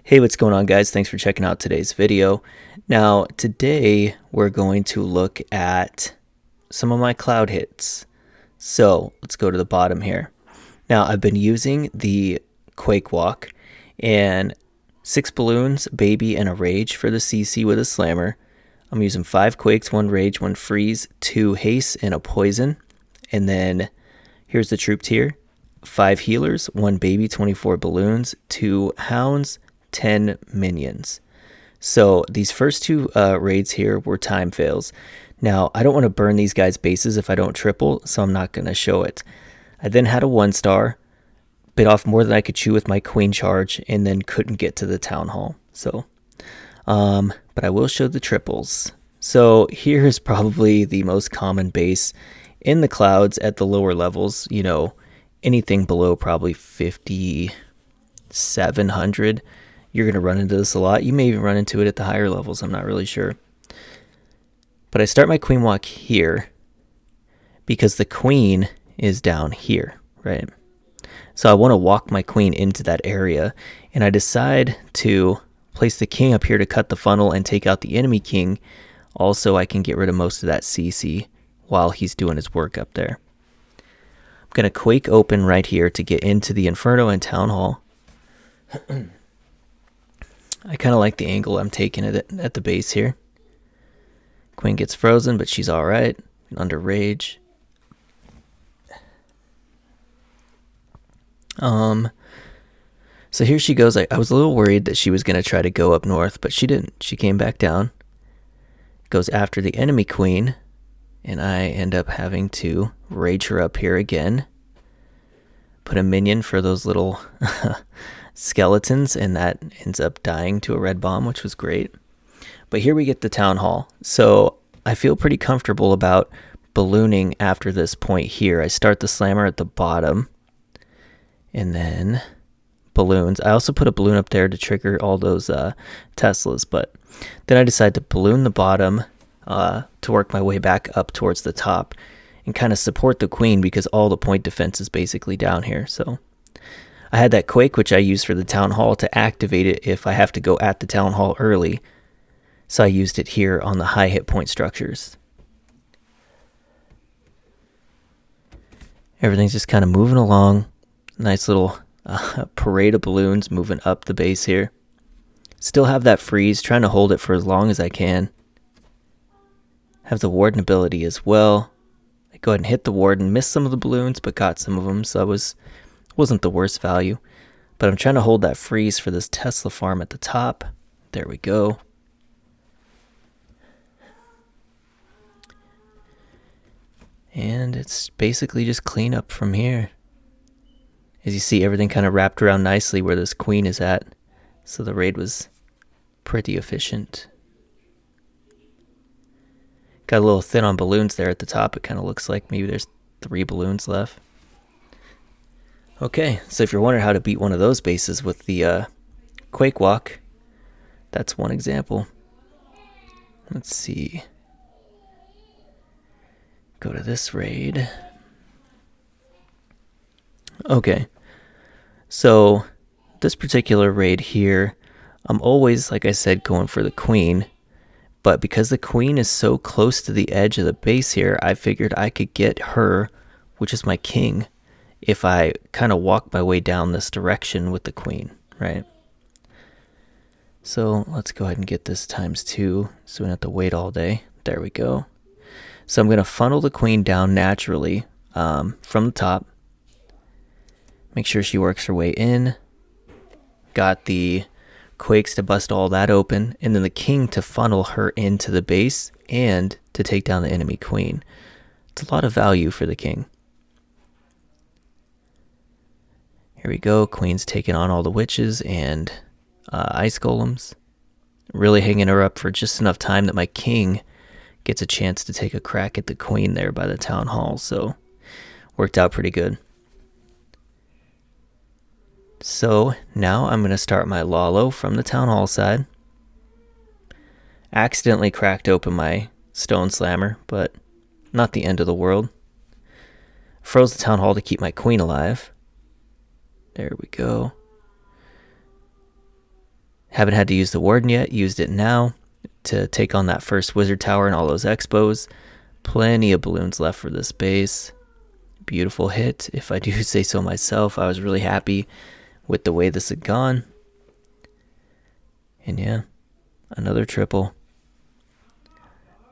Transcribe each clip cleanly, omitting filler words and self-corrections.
Hey, what's going on, guys? Thanks for checking out today's video. Now, today we're going to look at some of my cloud hits. So let's go to the bottom here. Now, I've been using the Quake walk and 6 balloons, baby, and a rage for the CC with a slammer. I'm using 5 quakes, 1 rage, 1 freeze, 2 haste, and a poison. And then here's the troop tier: 5 healers, 1 baby, 24 balloons, 2 hounds, 10 minions. So these first 2 raids here were time fails. Now, I don't want to burn these guys' bases if I don't triple, so I'm not going to show it. I then had a 1-star, bit off more than I could chew with my queen charge, and then couldn't get to the town hall. So, but I will show the triples. So here is probably the most common base in the clouds at the lower levels. You know, anything below probably 5,700. You're going to run into this a lot. You may even run into it at the higher levels. I'm not really sure. But I start my queen walk here because the queen is down here, right? So I want to walk my queen into that area, and I decide to place the king up here to cut the funnel and take out the enemy king. Also, I can get rid of most of that CC while he's doing his work up there. I'm going to Quake open right here to get into the Inferno and Town Hall. I kind of like the angle I'm taking it at the base here. Queen gets frozen, but she's alright. Under rage. So here she goes. I was a little worried that she was going to try to go up north, but she didn't. She came back down. Goes after the enemy queen, and I end up having to rage her up here again. Put a minion for those little skeletons, and that ends up dying to a red bomb, which was great. But here we get the town hall. So I feel pretty comfortable about ballooning after this point here. I start the slammer at the bottom, and then balloons. I also put a balloon up there to trigger all those Teslas, but then I decide to balloon the bottom to work my way back up towards the top and kind of support the queen because all the point defense is basically down here. So I had that Quake, which I use for the town hall to activate it if I have to go at the town hall early. So I used it here on the high hit point structures. Everything's just kind of moving along. Nice little parade of balloons moving up the base here. Still have that freeze, trying to hold it for as long as I can. Have the warden ability as well. I go ahead and hit the warden, missed some of the balloons, but got some of them, so it wasn't the worst value. But I'm trying to hold that freeze for this Tesla farm at the top. There we go. And it's basically just clean up from here. As you see, everything kind of wrapped around nicely where this queen is at. So the raid was pretty efficient. Got a little thin on balloons there at the top. It kind of looks like maybe there's 3 balloons left. Okay, so if you're wondering how to beat one of those bases with the Quake walk, that's one example. Let's see. Go to this raid. Okay, so this particular raid here, I'm always, like I said, going for the queen. But because the queen is so close to the edge of the base here, I figured I could get her, which is my king, if I kind of walk my way down this direction with the queen, right? So let's go ahead and get this ×2 so we don't have to wait all day. There we go. So I'm going to funnel the queen down naturally from the top. Make sure she works her way in. Got the Quakes to bust all that open, and then the king to funnel her into the base and to take down the enemy queen. It's a lot of value for the king. Here we go. Queen's taking on all the witches and ice golems. Really hanging her up for just enough time that my king gets a chance to take a crack at the queen there by the town hall. So worked out pretty good. So now I'm going to start my Lalo from the town hall side. Accidentally cracked open my stone slammer, but not the end of the world. Froze the town hall to keep my queen alive. There we go. Haven't had to use the warden yet. Used it now to take on that first wizard tower and all those expos. Plenty of balloons left for this base. Beautiful hit, if I do say so myself. I was really happy with the way this had gone. And yeah, another triple.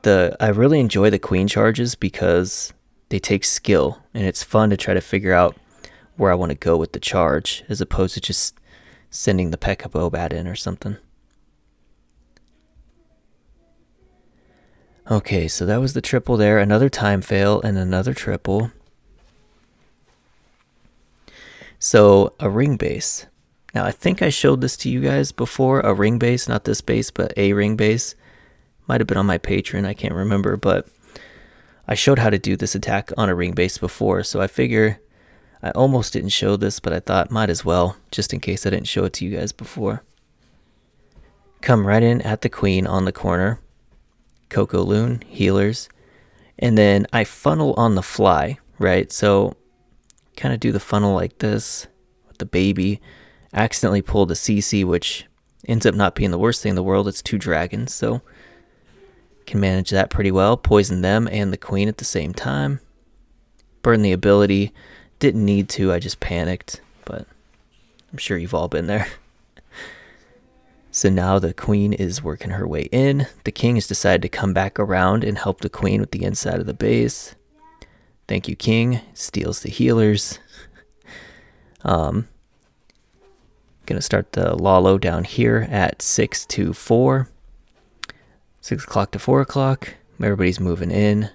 I really enjoy the queen charges because they take skill, and it's fun to try to figure out where I want to go with the charge, as opposed to just sending the P.E.K.K.A. Bobat in or something. Okay, so that was the triple there. Another time fail and another triple. So a ring base. Now I think I showed this to you guys before. A ring base, not this base, but a ring base. Might have been on my Patreon, I can't remember, but I showed how to do this attack on a ring base before, so I figure I almost didn't show this, but I thought might as well, just in case I didn't show it to you guys before. Come right in at the queen on the corner. Coco Loon, healers, and then I funnel on the fly, right? So kind of do the funnel like this with the baby. Accidentally pull the CC, which ends up not being the worst thing in the world. It's 2 dragons, so can manage that pretty well. Poison them and the queen at the same time. Burn the ability. Didn't need to, I just panicked, but I'm sure you've all been there. So now the queen is working her way in. The king has decided to come back around and help the queen with the inside of the base. Thank you, king. Steals the healers. Gonna start the Lalo down here at 6 to 4. 6 o'clock to 4 o'clock. Everybody's moving in.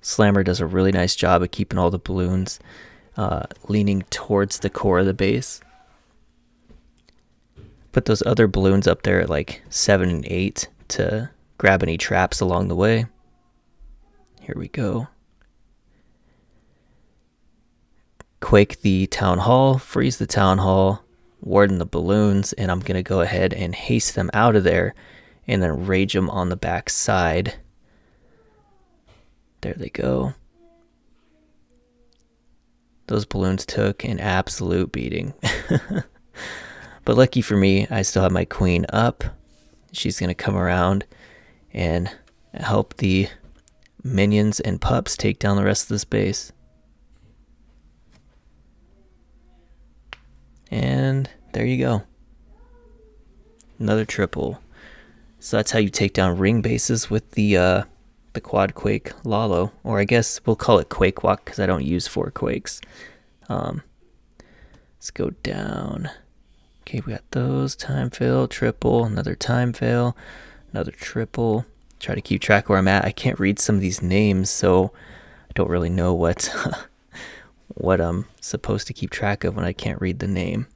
Slammer does a really nice job of keeping all the balloons leaning towards the core of the base. Put those other balloons up there at like 7 and 8 to grab any traps along the way. Here we go. Quake the town hall, freeze the town hall, warden the balloons, and I'm going to go ahead and haste them out of there and then rage them on the back side. There they go. Those balloons took an absolute beating. But lucky for me, I still have my queen up. She's going to come around and help the minions and pups take down the rest of this base. And there you go. Another triple. So that's how you take down ring bases with the quad Quake Lalo. Or I guess we'll call it Quake Walk because I don't use 4 Quakes. Let's go down. Okay, we got those. Time fail, triple, another time fail, another triple. Try to keep track where I'm at. I can't read some of these names, so I don't really know what what I'm supposed to keep track of when I can't read the name.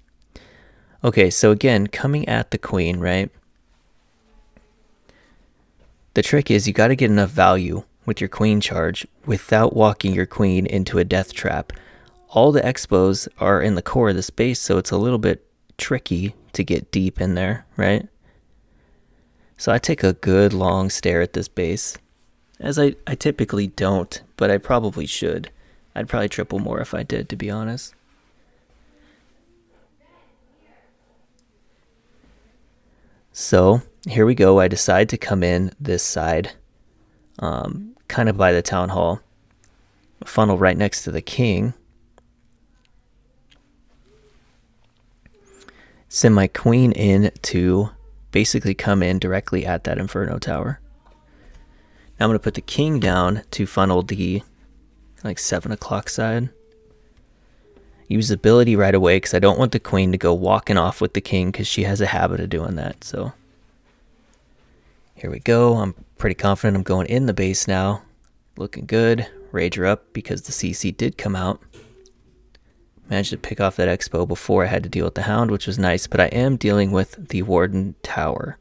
Okay, so again, coming at the queen, right? The trick is you got to get enough value with your queen charge without walking your queen into a death trap. All the expos are in the core of the space, so it's a little bit tricky to get deep in there, right? So I take a good long stare at this base, as I typically don't, but I probably should. I'd probably triple more if I did, to be honest. So here we go. I decide to come in this side, kind of by the town hall, funnel right next to the king. Send my queen in to basically come in directly at that Inferno Tower. Now I'm going to put the king down to funnel the like 7 o'clock side. Use ability right away because I don't want the queen to go walking off with the king because she has a habit of doing that. So here we go. I'm pretty confident I'm going in the base now. Looking good. Rage her up because the CC did come out. Managed to pick off that expo before I had to deal with the hound, which was nice, but I am dealing with the warden tower.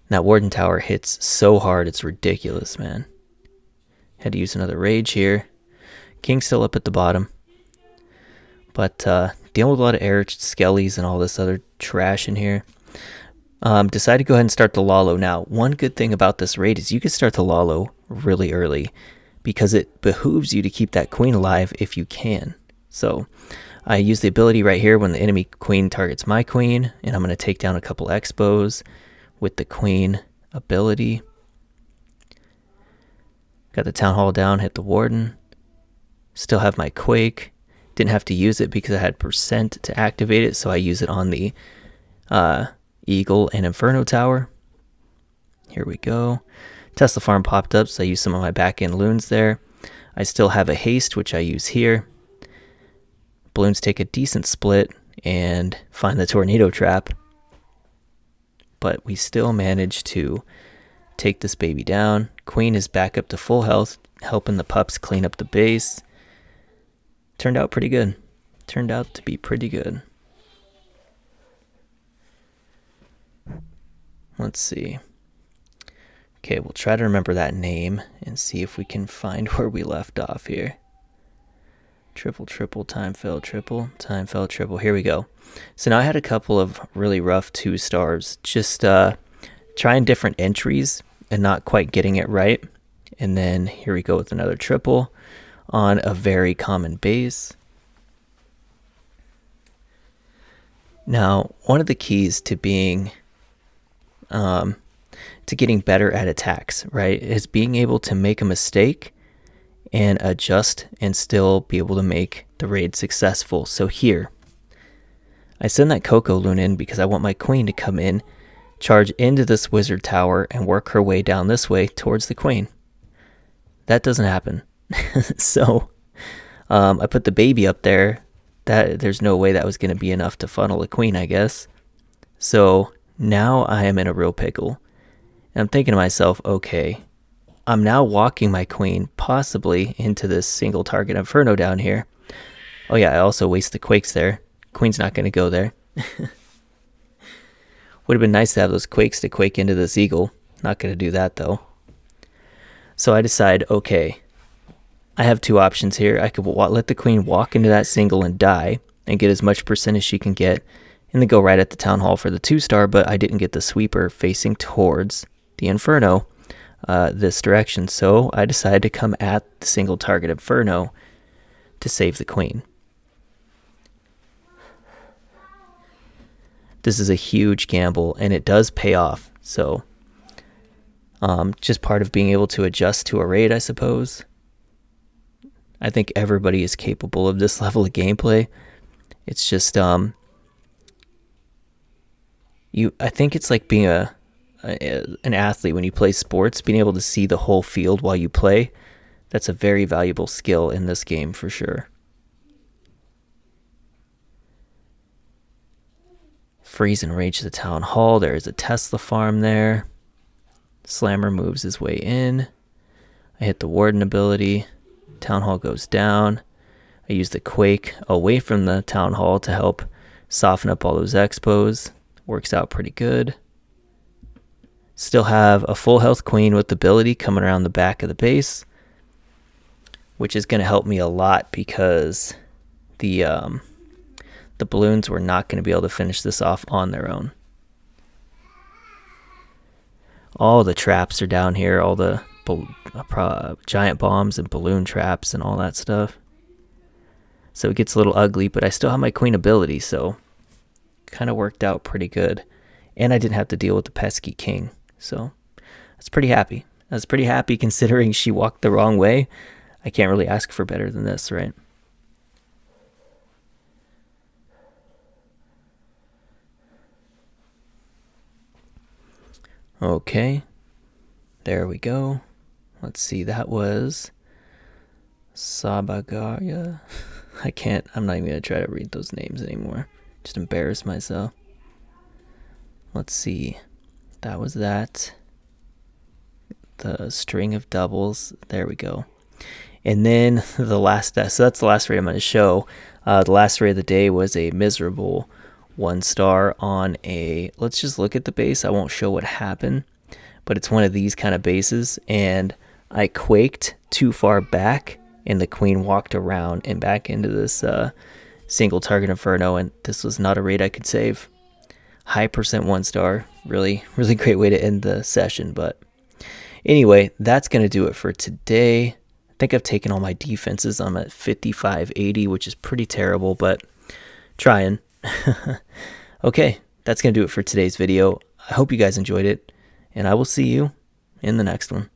That warden tower hits so hard, it's ridiculous, man. Had to use another rage here. King's still up at the bottom. But dealing with a lot of air skellies and all this other trash in here. Decided to go ahead and start the Lalo now. One good thing about this raid is you can start the Lalo really early, because it behooves you to keep that queen alive if you can. So I use the ability right here when the enemy queen targets my queen, and I'm going to take down a couple expos with the queen ability. Got the town hall down, hit the warden. Still have my Quake. Didn't have to use it because I had percent to activate it, so I use it on the Eagle and Inferno Tower. Here we go. Tesla Farm popped up, so I used some of my back end loons there. I still have a haste, which I use here. Balloons take a decent split and find the tornado trap. But we still managed to take this baby down. Queen is back up to full health, helping the pups clean up the base. Turned out pretty good. Turned out to be pretty good. Let's see. Okay, we'll try to remember that name and see if we can find where we left off here. Triple, triple, time fell, triple, time fell, triple. Here we go. So now I had a couple of really rough 2 stars. Just trying different entries and not quite getting it right. And then here we go with another triple on a very common base. Now, one of the keys to being to getting better at attacks, right, is being able to make a mistake and adjust and still be able to make the raid successful. So here, I send that Coco Loon in because I want my queen to come in, charge into this wizard tower, and work her way down this way towards the queen. That doesn't happen. So I put the baby up there. There's no way that was going to be enough to funnel the queen, I guess. So now I am in a real pickle. And I'm thinking to myself, okay, I'm now walking my queen possibly into this single target Inferno down here. Oh yeah, I also waste the Quakes there. Queen's not going to go there. Would have been nice to have those Quakes to Quake into this Eagle. Not going to do that though. So I decide, okay, I have 2 options here. I could let the queen walk into that single and die and get as much percent as she can get and then go right at the town hall for the 2-star, but I didn't get the sweeper facing towards the Inferno this direction. So I decided to come at the single target Inferno to save the queen. This is a huge gamble and it does pay off. So just part of being able to adjust to a raid, I suppose. I think everybody is capable of this level of gameplay. It's just I think it's like being an athlete when you play sports, being able to see the whole field while you play. That's a very valuable skill in this game for sure. Freeze and rage the town hall. There is a Tesla farm there. Slammer moves his way in. I hit the warden ability. Town hall goes down. I use the Quake away from the town hall to help soften up all those expos. Works out pretty good. Still have a full health queen with ability coming around the back of the base, which is going to help me a lot because the balloons were not going to be able to finish this off on their own. All the traps are down here, all the giant bombs and balloon traps and all that stuff. So it gets a little ugly, but I still have my queen ability, so kind of worked out pretty good. And I didn't have to deal with the pesky king, so I was pretty happy. I was pretty happy considering she walked the wrong way. I can't really ask for better than this, right? Okay, there we go. Let's see, that was Sabagaya. I'm not even going to try to read those names anymore. Just embarrass myself. Let's see, that was that. The string of doubles, there we go. And then the last, so that's the last raid I'm going to show. The last raid of the day was a miserable 1-star on a, let's just look at the base. I won't show what happened, but it's one of these kind of bases, and I quaked too far back and the queen walked around and back into this single target Inferno, and this was not a raid I could save. High percent 1-star, really great way to end the session. But anyway, that's going to do it for today. think I've taken all my defenses. I'm at 5580, which is pretty terrible, but trying. Okay, that's going to do it for today's video. I hope you guys enjoyed it, and I will see you in the next one.